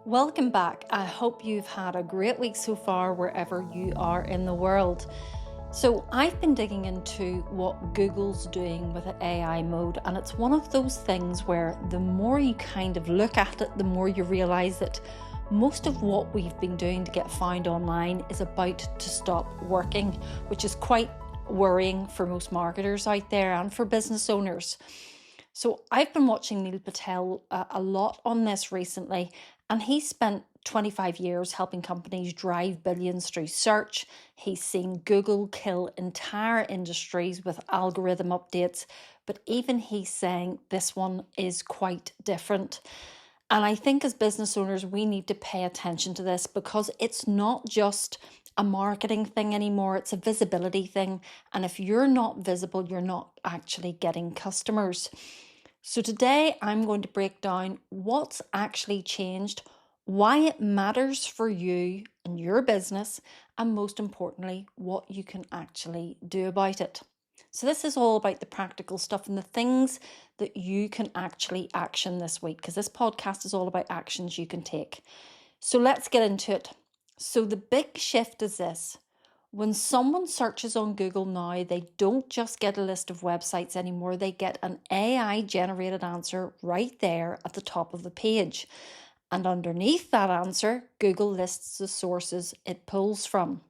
Welcome back. I hope you've had a great week so far wherever you are in the world. So, I've been digging into what Google's doing with AI mode, and it's one of those things where the more you kind of look at it, the more you realize that most of what we've been doing to get found online is about to stop working, which is quite worrying for most marketers out there and for business owners. So I've been watching Neil Patel a lot on this recently, and he spent 25 years helping companies drive billions through search. He's seen Google kill entire industries with algorithm updates, but even he's saying this one is quite different. And I think as business owners, we need to pay attention to this because it's not just a marketing thing anymore, it's a visibility thing. And if you're not visible, you're not actually getting customers. So today I'm going to break down what's actually changed, why it matters for you and your business, and most importantly, what you can actually do about it. So this is all about the practical stuff and the things that you can actually action this week, because this podcast is all about actions you can take. So let's get into it. So the big shift is this. When someone searches on Google now, they don't just get a list of websites anymore, they get an AI generated answer right there at the top of the page. And underneath that answer, Google lists the sources it pulls from.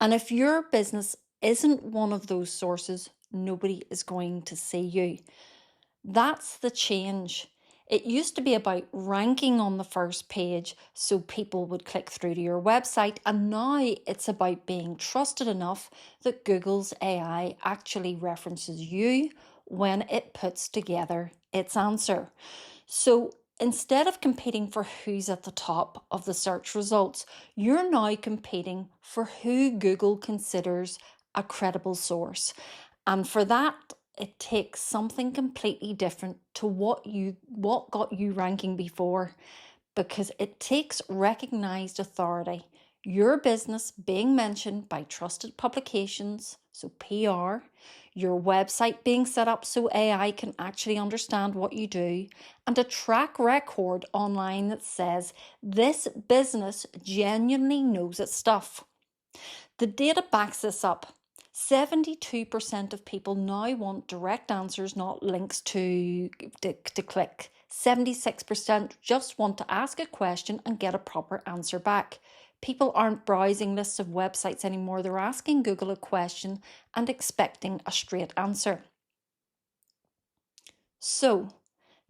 And if your business isn't one of those sources, nobody is going to see you. That's the change. It used to be about ranking on the first page so people would click through to your website, and now it's about being trusted enough that Google's AI actually references you when it puts together its answer. So instead of competing for who's at the top of the search results, you're now competing for who Google considers a credible source. And for that, it takes something completely different to what got you ranking before, because it takes recognized authority, your business being mentioned by trusted publications, so PR, your website being set up so AI can actually understand what you do, and a track record online that says this business genuinely knows its stuff. The data backs this up. 72% of people now want direct answers, not links to click. 76% just want to ask a question and get a proper answer back. People aren't browsing lists of websites anymore. They're asking Google a question and expecting a straight answer. So,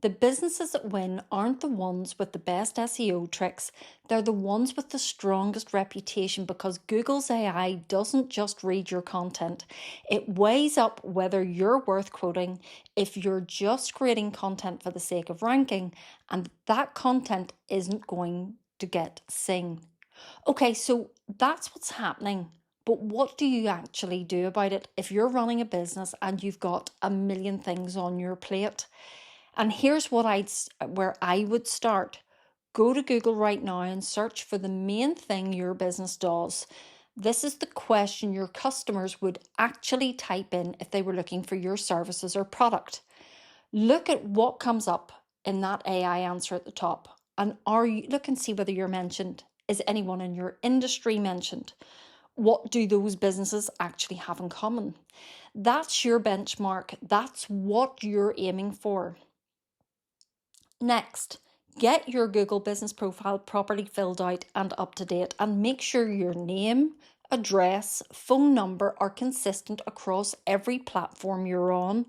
the businesses that win aren't the ones with the best SEO tricks, they're the ones with the strongest reputation, because Google's AI doesn't just read your content. It weighs up whether you're worth quoting, if you're just creating content for the sake of ranking, and that content isn't going to get seen. Okay, so that's what's happening. But what do you actually do about it if you're running a business and you've got a million things on your plate? And here's where I would start. Go to Google right now and search for the main thing your business does. This is the question your customers would actually type in if they were looking for your services or product. Look at what comes up in that AI answer at the top. And look and see whether you're mentioned. Is anyone in your industry mentioned? What do those businesses actually have in common? That's your benchmark. That's what you're aiming for. Next, get your Google business profile properly filled out and up to date, and make sure your name, address, phone number are consistent across every platform you're on,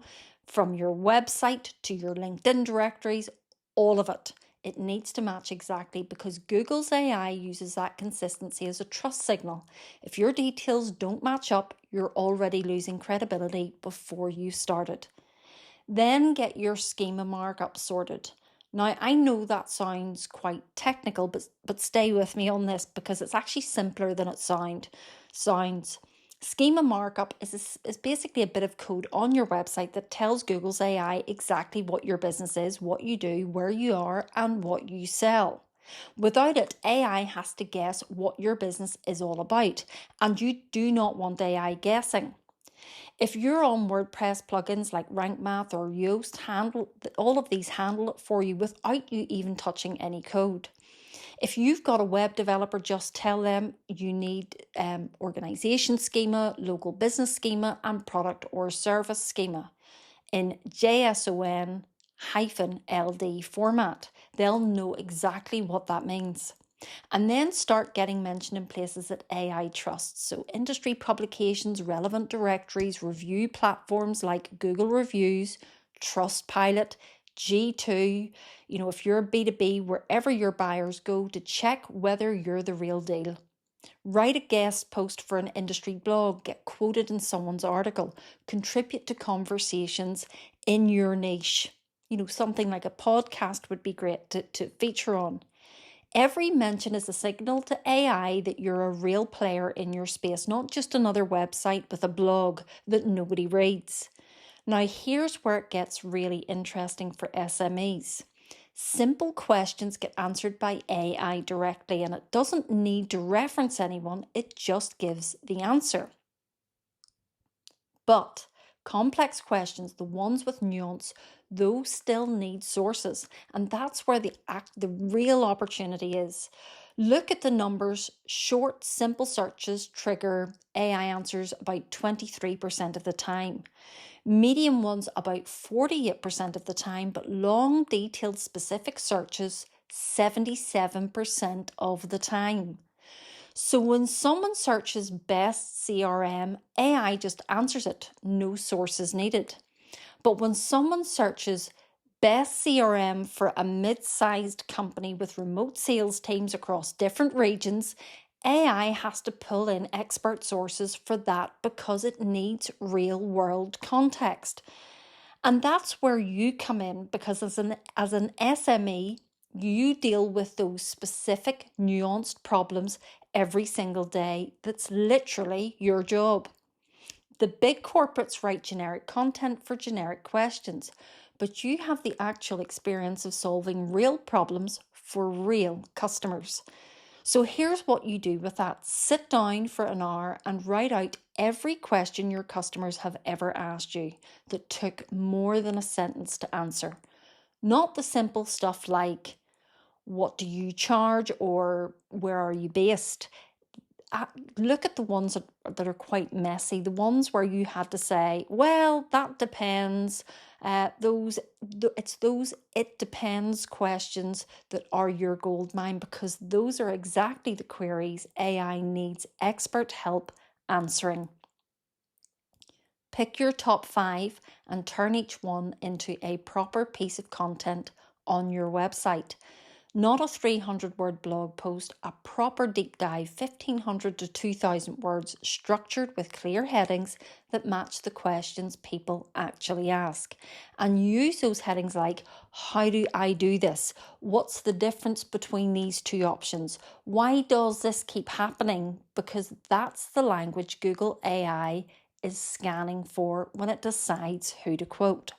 from your website to your LinkedIn directories, all of it. It needs to match exactly, because Google's AI uses that consistency as a trust signal. If your details don't match up, you're already losing credibility before you started. Then get your schema markup sorted. Now, I know that sounds quite technical, but stay with me on this, because it's actually simpler than it sounds. Schema markup is basically a bit of code on your website that tells Google's AI exactly what your business is, what you do, where you are, and what you sell. Without it, AI has to guess what your business is all about, and you do not want AI guessing. If you're on WordPress plugins like Rank Math or Yoast, all of these handle it for you without you even touching any code. If you've got a web developer, just tell them you need organization schema, local business schema, and product or service schema in JSON-LD format. They'll know exactly what that means. And then start getting mentioned in places that AI trusts. So industry publications, relevant directories, review platforms like Google Reviews, Trustpilot, G2, if you're a B2B, wherever your buyers go to check whether you're the real deal. Write a guest post for an industry blog, get quoted in someone's article, contribute to conversations in your niche. Something like a podcast would be great to feature on. Every mention is a signal to AI that you're a real player in your space, not just another website with a blog that nobody reads. Now, here's where it gets really interesting for SMEs. Simple questions get answered by AI directly, and it doesn't need to reference anyone, it just gives the answer. But complex questions, the ones with nuance, those still need sources, and that's where the real opportunity is. Look at the numbers. Short, simple searches trigger AI answers about 23% of the time. Medium ones about 48% of the time, but long, detailed, specific searches 77% of the time. So when someone searches best CRM, AI just answers it, no sources needed. But when someone searches best CRM for a mid-sized company with remote sales teams across different regions, AI has to pull in expert sources for that because it needs real-world context. And that's where you come in, because as an SME, you deal with those specific nuanced problems every single day. That's literally your job. The big corporates write generic content for generic questions, but you have the actual experience of solving real problems for real customers. So here's what you do with that. Sit down for an hour and write out every question your customers have ever asked you that took more than a sentence to answer. Not the simple stuff like, what do you charge, or where are you based? Look at the ones that are quite messy, the ones where you had to say, well, that depends. It's those it depends questions that are your gold mine, because those are exactly the queries AI needs expert help answering. Pick your top 5 and turn each one into a proper piece of content on your website. Not a 300-word blog post, a proper deep dive, 1,500 to 2,000 words, structured with clear headings that match the questions people actually ask. And use those headings like, how do I do this? What's the difference between these two options? Why does this keep happening? Because that's the language Google AI is scanning for when it decides who to quote.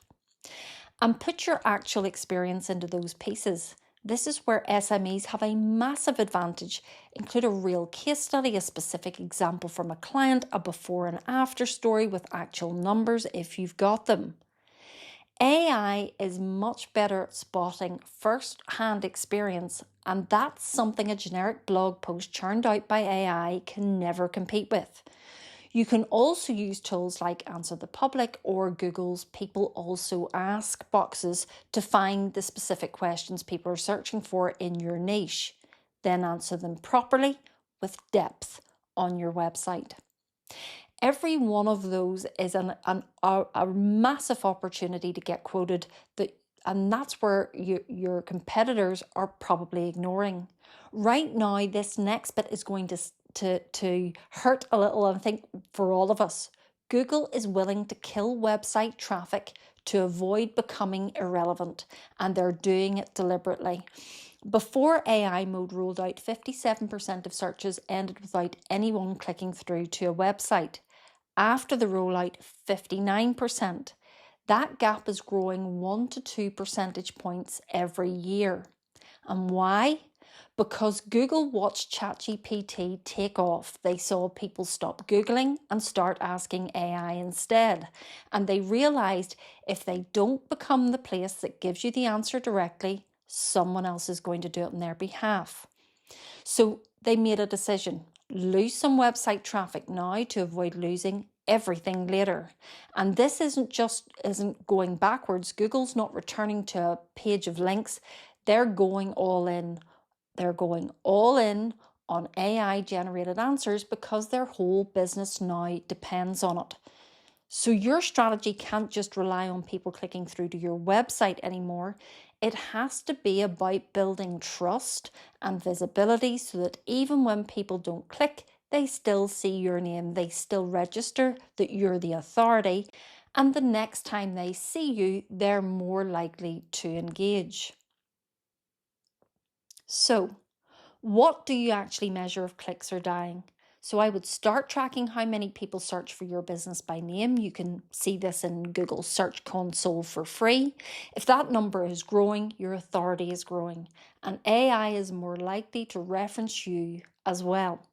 And put your actual experience into those pieces. This is where SMEs have a massive advantage. Include a real case study, a specific example from a client, a before and after story with actual numbers if you've got them. AI is much better at spotting first-hand experience, and that's something a generic blog post churned out by AI can never compete with. You can also use tools like Answer the Public or Google's People Also Ask boxes to find the specific questions people are searching for in your niche. Then answer them properly with depth on your website. Every one of those is a massive opportunity to get quoted, and that's where your competitors are probably ignoring. Right now, this next bit is going to hurt a little, I think, for all of us. Google is willing to kill website traffic to avoid becoming irrelevant, and they're doing it deliberately. Before AI mode rolled out, 57% of searches ended without anyone clicking through to a website. After the rollout, 59%. That gap is growing 1 to 2 percentage points every year. And why? Because Google watched ChatGPT take off, they saw people stop Googling and start asking AI instead. And they realized if they don't become the place that gives you the answer directly, someone else is going to do it on their behalf. So they made a decision: lose some website traffic now to avoid losing everything later. And this isn't going backwards. Google's not returning to a page of links. They're going all in. They're going all in on AI generated answers because their whole business now depends on it. So your strategy can't just rely on people clicking through to your website anymore. It has to be about building trust and visibility so that even when people don't click, they still see your name, they still register that you're the authority, and the next time they see you, they're more likely to engage. So, what do you actually measure if clicks are dying? So I would start tracking how many people search for your business by name. You can see this in Google Search Console for free. If that number is growing, your authority is growing, and AI is more likely to reference you as well.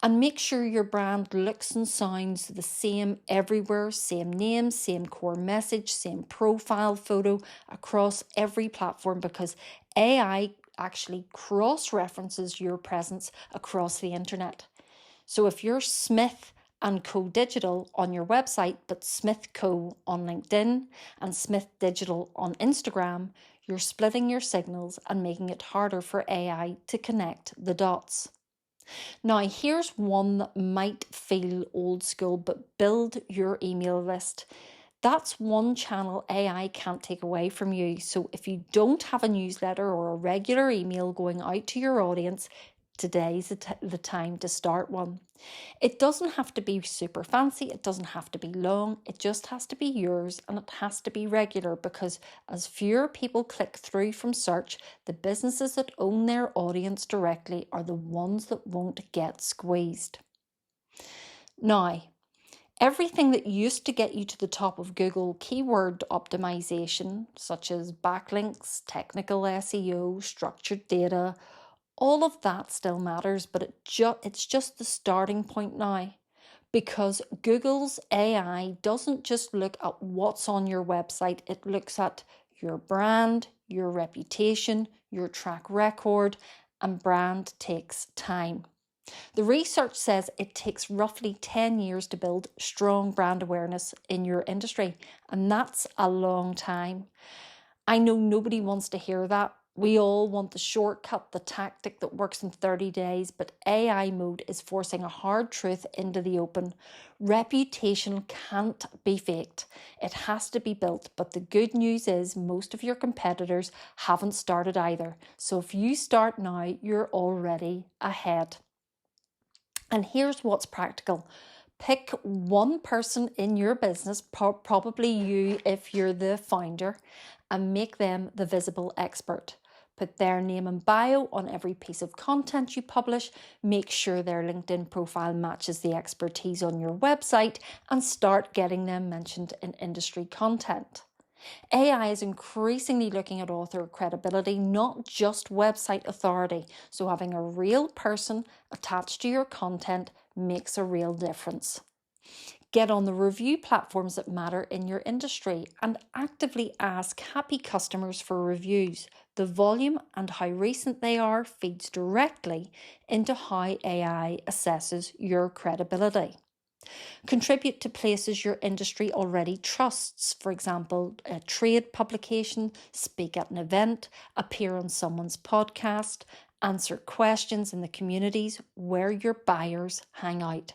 And make sure your brand looks and sounds the same everywhere: same name, same core message, same profile photo across every platform, because AI actually cross-references your presence across the internet. So if you're Smith and Co Digital on your website, but Smith Co on LinkedIn and Smith Digital on Instagram, you're splitting your signals and making it harder for AI to connect the dots. Now, here's one that might feel old school, but build your email list. That's one channel AI can't take away from you. So if you don't have a newsletter or a regular email going out to your audience, today's the time to start one. It doesn't have to be super fancy, it doesn't have to be long, it just has to be yours, and it has to be regular, because as fewer people click through from search, the businesses that own their audience directly are the ones that won't get squeezed. Now, everything that used to get you to the top of Google keyword optimization, such as backlinks, technical SEO, structured data, all of that still matters, but it's just the starting point now. Because Google's AI doesn't just look at what's on your website, it looks at your brand, your reputation, your track record, and brand takes time. The research says it takes roughly 10 years to build strong brand awareness in your industry, and that's a long time. I know nobody wants to hear that. We all want the shortcut, the tactic that works in 30 days, but AI mode is forcing a hard truth into the open. Reputation can't be faked. It has to be built, but the good news is most of your competitors haven't started either. So if you start now, you're already ahead. And here's what's practical. Pick one person in your business, probably you if you're the founder, and make them the visible expert. Put their name and bio on every piece of content you publish. Make sure their LinkedIn profile matches the expertise on your website, and start getting them mentioned in industry content. AI is increasingly looking at author credibility, not just website authority. So having a real person attached to your content makes a real difference. Get on the review platforms that matter in your industry and actively ask happy customers for reviews. The volume and how recent they are feeds directly into how AI assesses your credibility. Contribute to places your industry already trusts. For example, a trade publication, speak at an event, appear on someone's podcast, answer questions in the communities where your buyers hang out.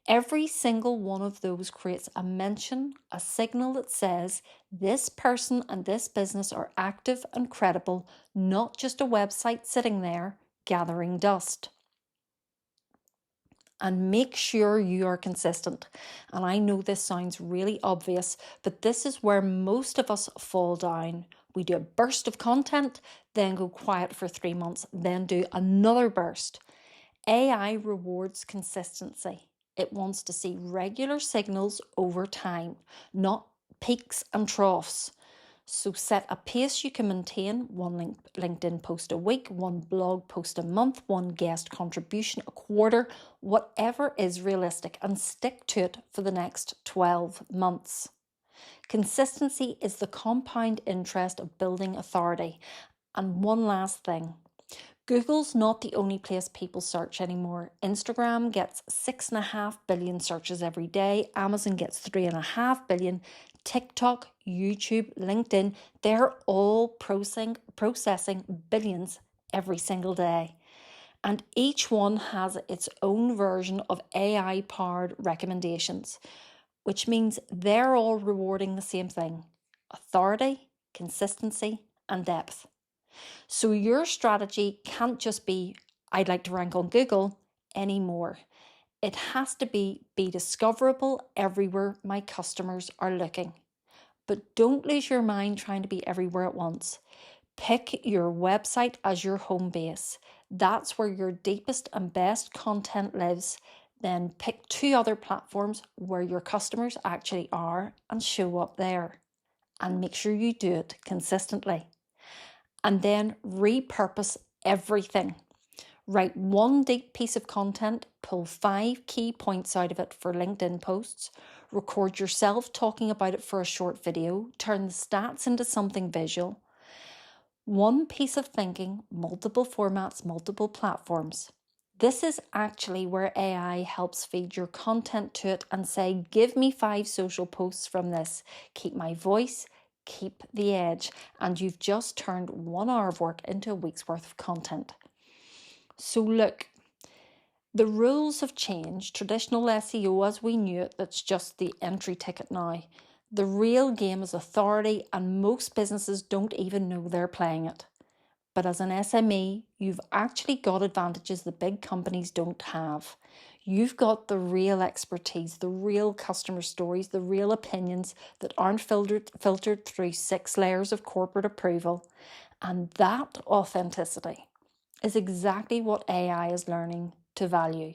Every single one of those creates a mention, a signal that says this person and this business are active and credible, not just a website sitting there gathering dust. And make sure you are consistent. And I know this sounds really obvious, but this is where most of us fall down. We do a burst of content, then go quiet for 3 months, then do another burst. AI rewards consistency. It wants to see regular signals over time, not peaks and troughs. So set a pace you can maintain: one LinkedIn post a week, one blog post a month, one guest contribution a quarter, whatever is realistic, and stick to it for the next 12 months. Consistency is the compound interest of building authority. And one last thing. Google's not the only place people search anymore. Instagram gets 6.5 billion searches every day. Amazon gets 3.5 billion. TikTok, YouTube, LinkedIn, they're all processing billions every single day. And each one has its own version of AI-powered recommendations, which means they're all rewarding the same thing: authority, consistency, and depth. So your strategy can't just be, I'd like to rank on Google, anymore. It has to be discoverable everywhere my customers are looking. But don't lose your mind trying to be everywhere at once. Pick your website as your home base. That's where your deepest and best content lives. Then pick 2 other platforms where your customers actually are and show up there. And make sure you do it consistently. And then repurpose everything. Write one deep piece of content, pull 5 key points out of it for LinkedIn posts, record yourself talking about it for a short video, turn the stats into something visual. One piece of thinking, multiple formats, multiple platforms. This is actually where AI helps feed your content to it and say, give me 5 social posts from this. Keep my voice, keep the edge. And you've just turned 1 hour of work into a week's worth of content. So look, the rules have changed. Traditional SEO as we knew it, that's just the entry ticket now. The real game is authority, and most businesses don't even know they're playing it. But as an SME, you've actually got advantages the big companies don't have. You've got the real expertise, the real customer stories, the real opinions that aren't filtered through 6 layers of corporate approval. And that authenticity is exactly what AI is learning to value.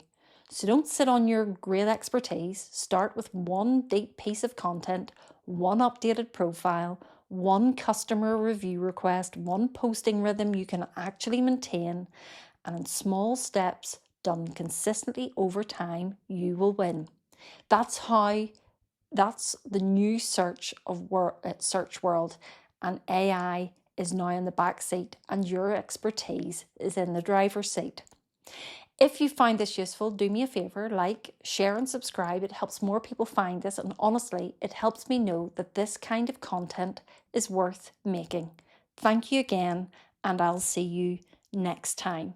So don't sit on your great expertise. Start with one deep piece of content, one updated profile, one customer review request, one posting rhythm you can actually maintain, and in small steps done consistently over time, you will win. That's the new search world, and AI is now in the back seat and your expertise is in the driver's seat. If you find this useful, do me a favor, like, share and subscribe. It helps more people find this, and honestly, it helps me know that this kind of content is worth making. Thank you again, and I'll see you next time.